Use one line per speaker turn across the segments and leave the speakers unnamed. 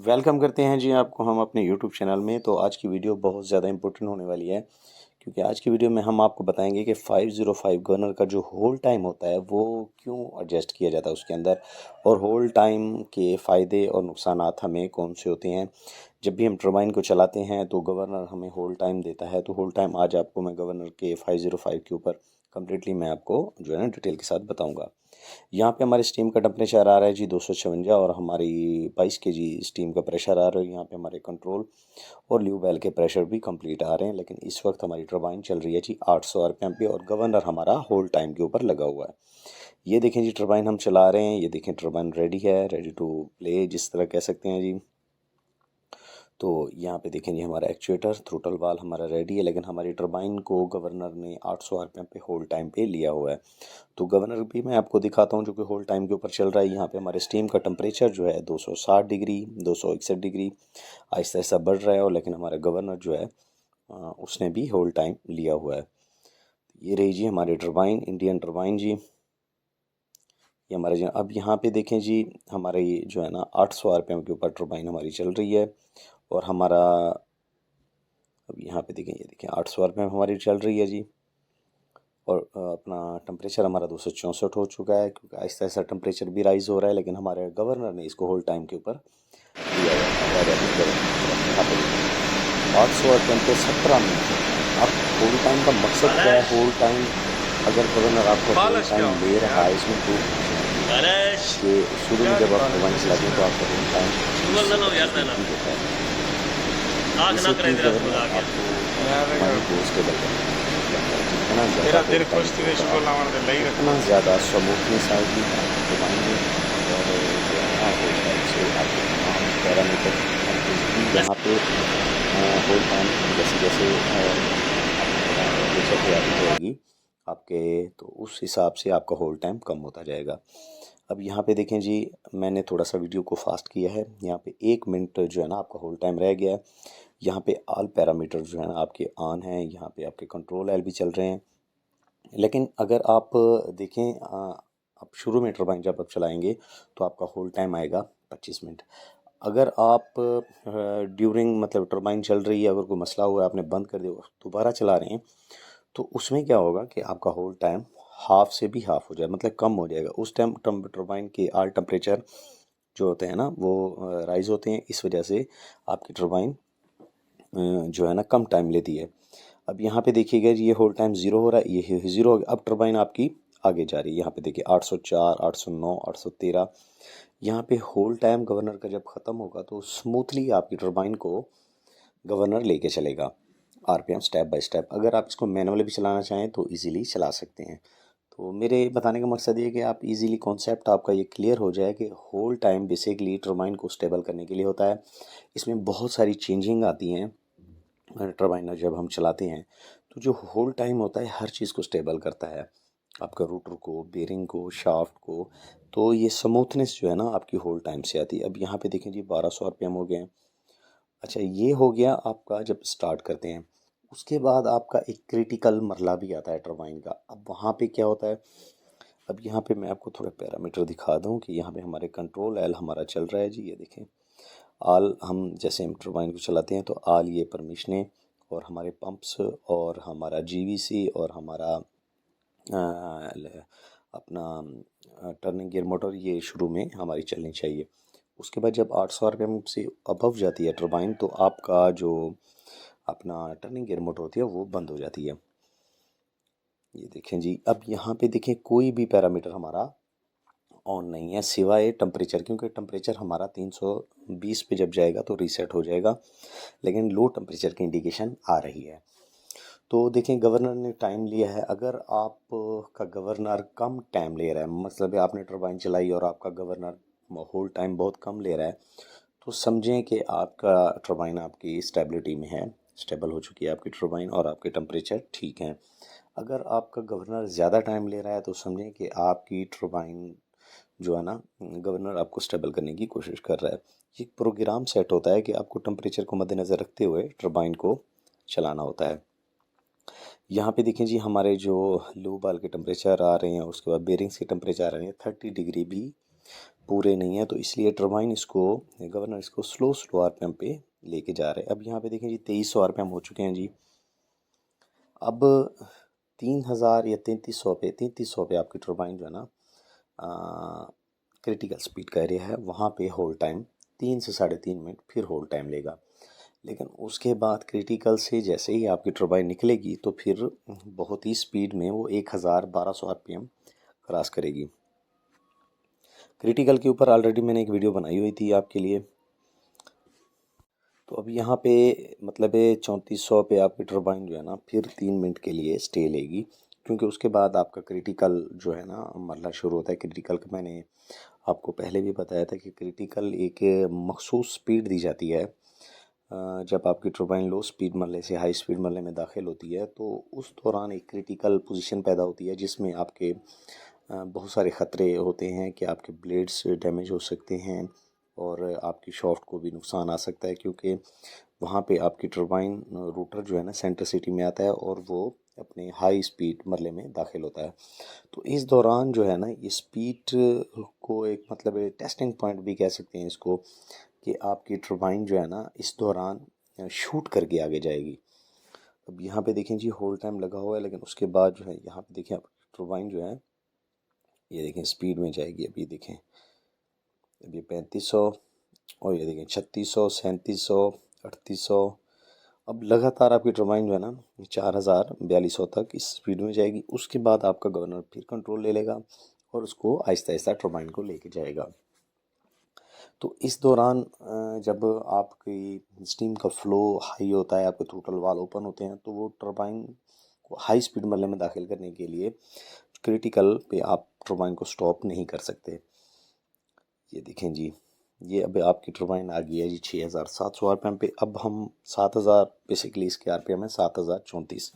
Welcome करते हैं जी आपको हम अपने यूट्यूब चैनल में। तो आज की वीडियो बहुत ज़्यादा इंपॉर्टेंट होने वाली है, क्योंकि आज की वीडियो में हम आपको बताएंगे कि 505 गवर्नर का जो होल्ड टाइम होता है वो क्यों एडजस्ट किया जाता है उसके अंदर, और होल्ड टाइम के फ़ायदे और नुकसानात हमें कौन से होते हैं। जब भी हम टरबाइन को चलाते हैं तो गवर्नर हमें होल्ड टाइम देता है। तो होल्ड टाइम आज आपको मैं गवर्नर के 505 के ऊपर कम्प्लीटली मैं आपको जो है ना डिटेल के साथ बताऊँगा। यहाँ पे हमारे स्टीम का टेम्परेचर आ रहा है जी 256, और हमारी 22 केजी स्टीम का प्रेशर आ रहा है। यहाँ पे हमारे कंट्रोल और ल्यू बेल के प्रेशर भी कंप्लीट आ रहे हैं। लेकिन इस वक्त हमारी टरबाइन चल रही है जी 800 आरपीएम पे, और गवर्नर हमारा होल्ड टाइम के ऊपर लगा हुआ है। ये देखें जी टरबाइन हम चला रहे हैं, ये देखें टरबाइन रेडी है, रेडी टू प्ले जिस तरह कह सकते हैं जी। तो यहाँ पे देखें जी हमारा एक्चुएटर थ्रोटल वाल हमारा रेडी है, लेकिन हमारी टरबाइन को गवर्नर ने 800 आरपीएम पे होल्ड टाइम पे लिया हुआ है। तो गवर्नर भी मैं आपको दिखाता हूँ जो कि होल्ड टाइम के ऊपर चल रहा है। यहाँ पे हमारे स्टीम का टेम्परेचर जो है 260 डिग्री 261 डिग्री आहिस्ता आहिस्ता बढ़ रहा है, और लेकिन हमारा गवर्नर जो है उसने भी होल्ड टाइम लिया हुआ है। ये रही जी हमारी टरबाइन, इंडियन टरबाइन जी। ये हमारे जो अब यहाँ पे देखें जी हमारे ये जो है ना 800 आरपीएम के ऊपर टरबाइन हमारी चल रही है, और हमारा अब यहाँ पे देखें, ये देखें 800 आरपीएम हमारी चल रही है जी। और अपना टेम्परेचर हमारा 264 हो चुका है, क्योंकि आहिस्ता आहिस्ता टेम्परेचर भी राइज हो रहा है, लेकिन हमारे गवर्नर ने इसको होल्ड टाइम के ऊपर दिया हुआ है। यहाँ पे 800 आरपीएम पे 17 मिनट। अब होल्ड टाइम का मकसद क्या है? होल्ड टाइम अगर गवर्नर आपको होल्ड टाइम ले रहा है, इसमें दो कि शुरू में जब आप टरबाइन चलाते हैं तो आपका होल्ड टाइम होता है। इसे क्यों गवर्नर आपको टरबाइन को स्टेबल करना है, जितना ज़्यादा होल्ड टाइम उतना ज़्यादा स्मूथनेस आएगी आपकी टरबाइन में, और जो है ना होल्ड टाइम से आपके तमाम पैरामीटर यहाँ पे होल्ड टाइम जैसे जैसे टेम्परेचर की आदत होगी आपके, तो उस हिसाब से आपका होल्ड टाइम कम होता जाएगा। अब यहाँ पे देखें जी मैंने थोड़ा सा वीडियो को फास्ट किया है। यहाँ पे 1 मिनट जो है ना आपका होल्ड टाइम रह गया है। यहाँ पे ऑल पैरामीटर जो है ना आपके ऑन हैं, यहाँ पे आपके कंट्रोल एल भी चल रहे हैं। लेकिन अगर आप देखें आप शुरू में टरबाइन जब आप चलाएंगे तो आपका होल्ड टाइम आएगा 25 मिनट। अगर आप ड्यूरिंग मतलब टरबाइन चल रही है, अगर कोई मसला हुआ है आपने बंद कर दिया दोबारा चला रहे हैं, तो उसमें क्या होगा कि आपका होल्ड टाइम हाफ से भी हाफ हो जाए, मतलब कम हो जाएगा। उस टाइम टरबाइन के आल टेम्परेचर जो होते हैं ना वो राइज होते हैं, इस वजह से आपकी टरबाइन जो है ना कम टाइम लेती है। अब यहाँ पे देखिएगा जी ये होल्ड टाइम ज़ीरो हो रहा है, ये ज़ीरो हो गया। अब टरबाइन आपकी आगे जा रही है। यहाँ पे देखिए 804 809 813। यहाँ पे होल्ड टाइम गवर्नर का जब ख़त्म होगा तो स्मूथली आपकी टरबाइन को गवर्नर लेके चलेगा आरपीएम स्टेप बाय स्टेप। अगर आप इसको मैनुअली भी चलाना चाहें तो इजीली चला सकते हैं। तो मेरे बताने का मकसद ये है कि आप इजीली कॉन्सेप्ट आपका ये क्लियर हो जाए कि होल्ड टाइम बेसिकली टरबाइन को स्टेबल करने के लिए होता है। इसमें बहुत सारी चेंजिंग आती हैं टरबाइनर जब हम चलाते हैं। तो जो होल्ड टाइम होता है हर चीज़ को स्टेबल करता है, आपका रोटर को, बेरिंग को, शाफ्ट को। तो ये स्मूथनेस जो है ना आपकी होल्ड टाइम से आती है। अब यहाँ पे देखें जी 1200 आरपीएम हो गए हैं। अच्छा ये हो गया आपका जब स्टार्ट करते हैं। उसके बाद आपका एक क्रिटिकल मरला भी आता है टरबाइन का। अब वहाँ पे क्या होता है, अब यहाँ पे मैं आपको थोड़ा पैरामीटर दिखा दूँ कि यहाँ पे हमारे कंट्रोल एल हमारा चल रहा है जी। ये देखें आल, हम जैसे हम टरबाइन को चलाते हैं तो आल ये परमिशनें, और हमारे पंप्स, और हमारा जीवीसी, और हमारा अपना टर्निंग गियर मोटर, ये शुरू में हमारी चलनी चाहिए। उसके बाद जब 800 आरपीएम से अबव जाती है टरबाइन तो आपका जो अपना टर्निंग गियर मोटर होती है वो बंद हो जाती है। ये देखें जी अब यहाँ पे देखें कोई भी पैरामीटर हमारा ऑन नहीं है सिवाय टेम्परेचर, क्योंकि टेम्परेचर हमारा 320 पे जब जाएगा तो रीसेट हो जाएगा, लेकिन लो टेम्परेचर की इंडिकेशन आ रही है। तो देखें गवर्नर ने टाइम लिया है। अगर आप का गवर्नर कम टाइम ले रहा है, मतलब आपने टरबाइन चलाई और आपका गवर्नर होल्ड टाइम बहुत कम ले रहा है, तो समझें कि आपका टरबाइन आपकी स्टेबिलिटी में है, स्टेबल हो चुकी है आपकी टरबाइन, और आपके टेम्परेचर ठीक हैं। अगर आपका गवर्नर ज़्यादा टाइम ले रहा है तो समझें कि आपकी टरबाइन जो है ना गवर्नर आपको स्टेबल करने की कोशिश कर रहा है। ये प्रोग्राम सेट होता है कि आपको टेम्परेचर को मद्देनज़र रखते हुए टरबाइन को चलाना होता है। यहाँ पे देखें जी हमारे जो लो बाल के टेम्परेचर आ रहे हैं, उसके बाद बेरिंग्स के टेम्परेचर आ रहे हैं 30 डिग्री भी पूरे नहीं है, तो इसलिए टरबाइन इसको गवर्नर इसको स्लो आरपीएम पे लेके जा रहे हैं। अब यहाँ पे देखें जी 2300 आरपीएम हो चुके हैं जी। अब 3000 या 3300 पे आपकी टरबाइन जो है ना क्रिटिकल स्पीड का एरिया है, वहाँ पे होल्ड टाइम 3 से 3.5 मिनट फिर होल्ड टाइम लेगा। लेकिन उसके बाद क्रिटिकल से जैसे ही आपकी टरबाइन निकलेगी तो फिर बहुत ही स्पीड में वो 1200 आरपीएम क्रॉस करेगी। क्रिटिकल के ऊपर ऑलरेडी मैंने एक वीडियो बनाई हुई थी आपके लिए। तो अब यहाँ पे मतलब 3400 पे आपकी टरबाइन जो है ना फिर 3 मिनट के लिए स्टे लेगी, क्योंकि उसके बाद आपका क्रिटिकल जो है ना मरना शुरू होता है। क्रिटिकल का मैंने आपको पहले भी बताया था कि क्रिटिकल एक मखसूस स्पीड दी जाती है। जब आपकी टरबाइन लो स्पीड मरले से हाई स्पीड मरले में दाखिल होती है तो उस दौरान एक क्रिटिकल पोजीशन पैदा होती है, जिसमें आपके बहुत सारे ख़तरे होते हैं कि आपके ब्लेड्स डैमेज हो सकते हैं और आपकी शाफ्ट को भी नुकसान आ सकता है, क्योंकि वहाँ पे आपकी टरबाइन रोटर जो है ना सेंट्रिसिटी में आता है और वो अपने हाई स्पीड मरले में दाखिल होता है। तो इस दौरान जो है ना ये स्पीड को एक मतलब टेस्टिंग पॉइंट भी कह सकते हैं इसको, कि आपकी टरबाइन जो है ना इस दौरान शूट करके आगे जाएगी। अब यहाँ पे देखें जी होल्ड टाइम लगा हुआ है, लेकिन उसके बाद जो है यहाँ पे देखें आपकी टरबाइन जो है ये देखें स्पीड में जाएगी। अभी देखें अभी 3500 और ये देखें 3600, 3700, 3800। अब लगातार आपकी टरबाइन जो है ना 4000, 4200 तक इस स्पीड में जाएगी। उसके बाद आपका गवर्नर फिर कंट्रोल ले लेगा और उसको आहिस्ता आहिस्ता टरबाइन को लेके जाएगा। तो इस दौरान जब आपकी स्टीम का फ़्लो हाई होता है, आपके थ्रोटल वाल ओपन होते हैं, तो वो टरबाइन को हाई स्पीड मरले में दाखिल करने के लिए क्रिटिकल पे आप टरबाइन को स्टॉप नहीं कर सकते। ये देखें जी ये अब आपकी टरबाइन आ गई है जी 6700 आरपीएम पे। अब हम 7000 बेसिकली इसके आरपीएम है 7034।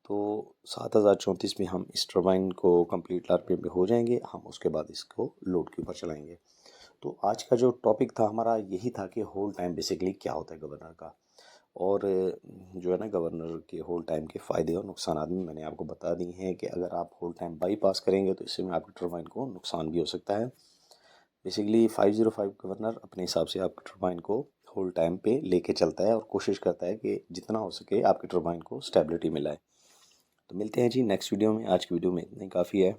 तो 7034 में हम इस टरबाइन को कंप्लीट आरपीएम पे हो जाएंगे, हम उसके बाद इसको लोड के ऊपर चलाएंगे। तो आज का जो टॉपिक था हमारा यही था कि होल्ड टाइम बेसिकली क्या होता है गवर्नर का, और जो है ना गवर्नर के होल्ड टाइम के फ़ायदे और नुकसान भी मैंने आपको बता दिए हैं कि अगर आप होल्ड टाइम बाईपास करेंगे तो इससे में आपकी टरबाइन को नुकसान भी हो सकता है। बेसिकली 505 गवर्नर अपने हिसाब से आपकी टरबाइन को होल्ड टाइम पे लेके चलता है और कोशिश करता है कि जितना हो सके आपकी टरबाइन को स्टेबिलिटी मिलाए। तो मिलते हैं जी नेक्स्ट वीडियो में। आज की वीडियो में इतना ही काफ़ी है।